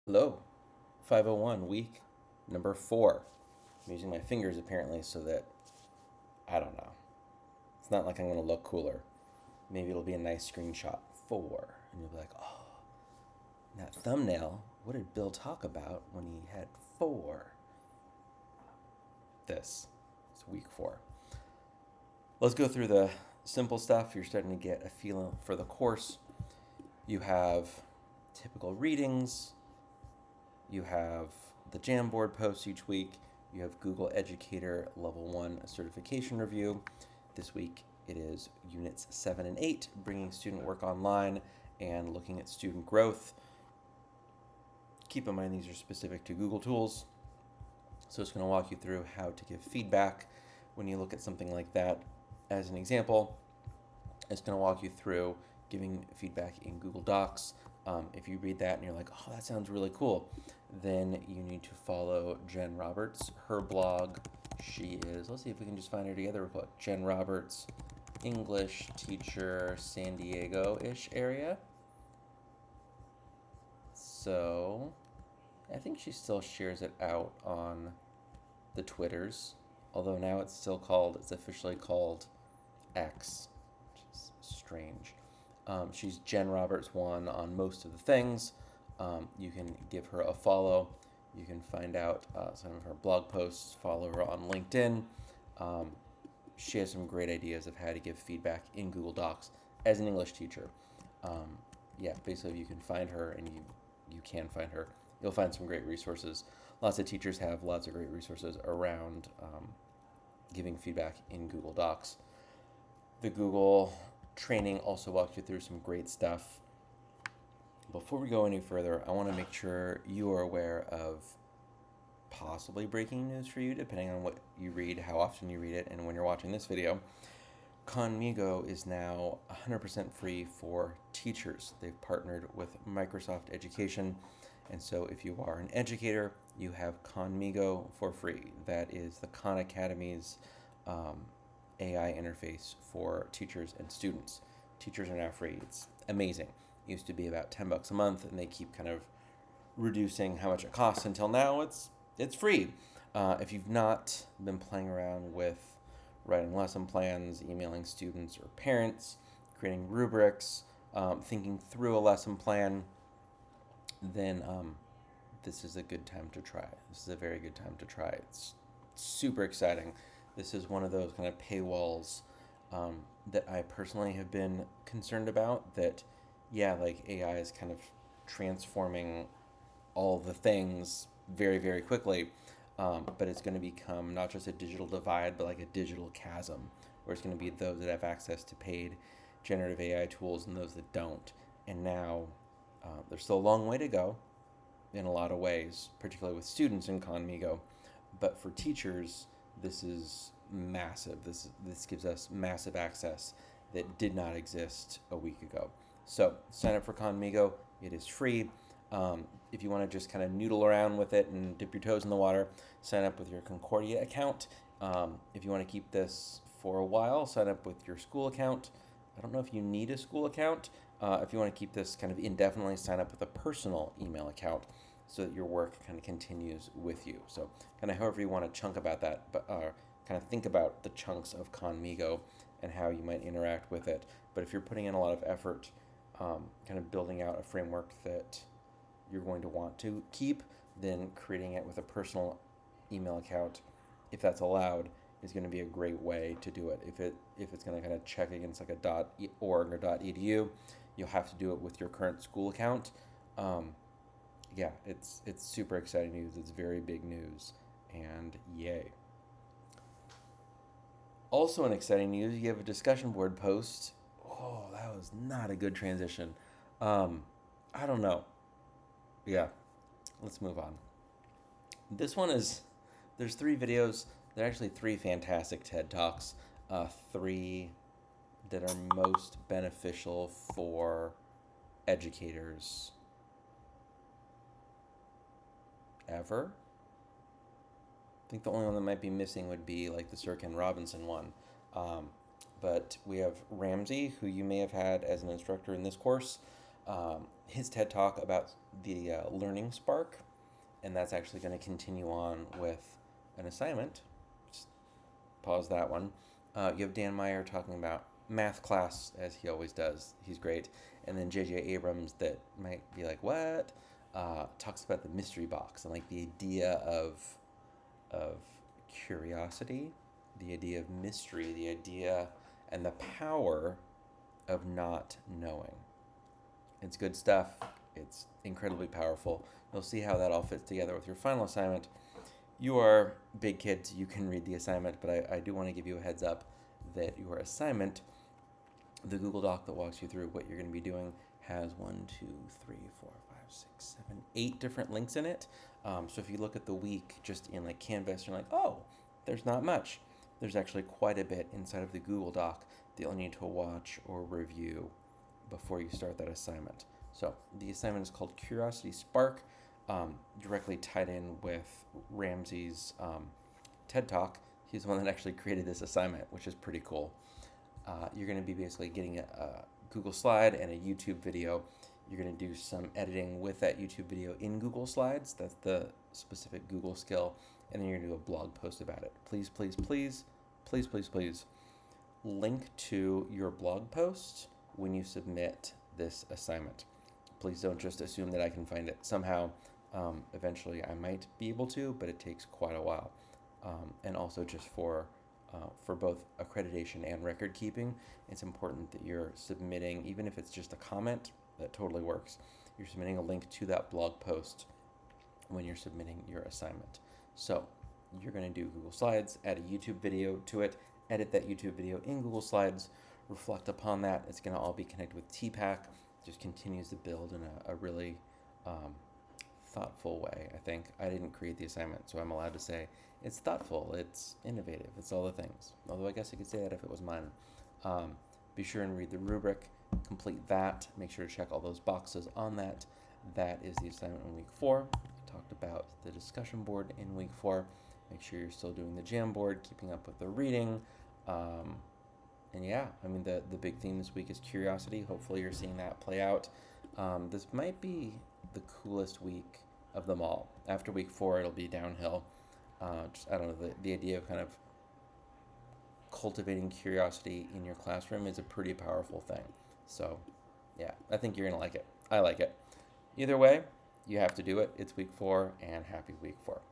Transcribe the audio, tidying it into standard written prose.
Hello, 501 week number 4. I'm using my fingers apparently so that, I don't know, it's not like I'm going to look cooler. Maybe it'll be a nice screenshot. 4. And you'll be like, oh, that thumbnail, what did Bill talk about when he had 4? This is week 4. Let's go through the simple stuff. You're starting to get a feeling for the course. You have typical readings, you have the Jamboard posts each week. You have Google Educator Level 1 certification review. This week it is Units 7 and 8, bringing student work online and looking at student growth. Keep in mind these are specific to Google tools. So it's going to walk you through how to give feedback when you look at something like that. As an example, it's going to walk you through giving feedback in Google Docs. If you read that and you're like, oh, that sounds really cool, then you need to follow Jen Roberts. Her blog, she is, let's see if we can just find her together real quick. Jen Roberts, English teacher, San Diego-ish area. So I think she still shares it out on the Twitters, although now it's officially called X, which is strange. She's Jen Roberts one on most of the things. You can give her a follow. You can find out some of her blog posts. Follow her on LinkedIn. Um, she has some great ideas of how to give feedback in Google Docs as an English teacher. Um, yeah, basically, you can find her, and you can find her. You'll find some great resources. Lots of teachers have lots of great resources around giving feedback in Google Docs. The Google training also walks you through some great stuff. Before we go any further, I want to make sure you are aware of possibly breaking news for you, depending on what you read, how often you read it, and when you're watching this video. Khanmigo is now 100% free for teachers. They've partnered with Microsoft Education, and so if you are an educator, you have Khanmigo for free. That is the Khan Academy's AI interface for teachers and students. Teachers are now free. It's amazing. It used to be about $10 a month, and they keep kind of reducing how much it costs until now it's free. If you've not been playing around with writing lesson plans, emailing students or parents, creating rubrics, thinking through a lesson plan, then this is a good time to try. This is a very good time to try. It's super exciting. This is one of those kind of paywalls that I personally have been concerned about. That, yeah, like AI is kind of transforming all the things very, very quickly. But it's going to become not just a digital divide, but like a digital chasm, where it's going to be those that have access to paid generative AI tools and those that don't. And now there's still a long way to go in a lot of ways, particularly with students in Khanmigo. But for teachers, this is massive. This gives us massive access that did not exist a week ago. So sign up for Khanmigo. It is free. If you want to just kind of noodle around with it and dip your toes in the water, sign up with your Concordia account. If you want to keep this for a while, sign up with your school account. I don't know if you need a school account. If you want to keep this kind of indefinitely, sign up with a personal email account so that your work kind of continues with you. So kind of however you want to chunk about that, but kind of think about the chunks of Khanmigo and how you might interact with it. But if you're putting in a lot of effort, kind of building out a framework that you're going to want to keep, then creating it with a personal email account, if that's allowed, is going to be a great way to do it. If it's going to kind of check against like a .org or .edu, you'll have to do it with your current school account. Yeah, it's super exciting news. It's very big news, and yay. Also, in exciting news, you have a discussion board post. Oh, that was not a good transition. Um, I don't know. Yeah, let's move on. This one is, there's 3 videos. They're actually 3 fantastic TED Talks. 3 that are most beneficial for educators ever. I think the only one that might be missing would be like the Sir Ken Robinson one. Um, but we have Ramsey, who you may have had as an instructor in this course. His TED Talk about the Learning Spark, and that's actually going to continue on with an assignment. Just pause that one. You have Dan Meyer talking about math class, as he always does. He's great. And then J.J. Abrams, that might be like, what? Talks about the mystery box and like the idea of curiosity, the idea of mystery, the idea and the power of not knowing. It's good stuff. It's incredibly powerful. You'll see how that all fits together with your final assignment. You are big kids, you can read the assignment, but I do want to give you a heads up that your assignment, the Google Doc that walks you through what you're going to be doing, has 8 different links in it. So if you look at the week just in like Canvas, you're like, oh, there's not much. There's actually quite a bit inside of the Google Doc that you'll need to watch or review before you start that assignment. So the assignment is called Curiosity Spark, directly tied in with Ramsey's TED Talk. He's the one that actually created this assignment, which is pretty cool. You're going to be basically getting a Google slide and a YouTube video. You're going to do some editing with that YouTube video in Google Slides. That's the specific Google skill. And then you're going to do a blog post about it. Please, please, please, please, please, please link to your blog post when you submit this assignment. Please don't just assume that I can find it. Somehow, eventually I might be able to, but it takes quite a while. And also just for both accreditation and record keeping, it's important that you're submitting, even if it's just a comment, that totally works. You're submitting a link to that blog post when you're submitting your assignment. So you're going to do Google Slides, add a YouTube video to it, edit that YouTube video in Google Slides, reflect upon that. It's going to all be connected with TPAC. Just continues to build in a really thoughtful way, I think. I didn't create the assignment, so I'm allowed to say it's thoughtful, it's innovative, it's all the things. Although I guess I could say that if it was mine. Be sure and read the rubric, complete that, make sure to check all those boxes on that. That is the assignment in week 4. I talked about the discussion board in week 4. Make sure you're still doing the Jamboard, keeping up with the reading. And yeah, I mean, the big theme this week is curiosity. Hopefully you're seeing that play out. This might be the coolest week of them all. After week 4, it'll be downhill. I don't know, the idea of kind of cultivating curiosity in your classroom is a pretty powerful thing. So yeah, I think you're going to like it. I like it. Either way, you have to do it. It's week 4, and happy week 4.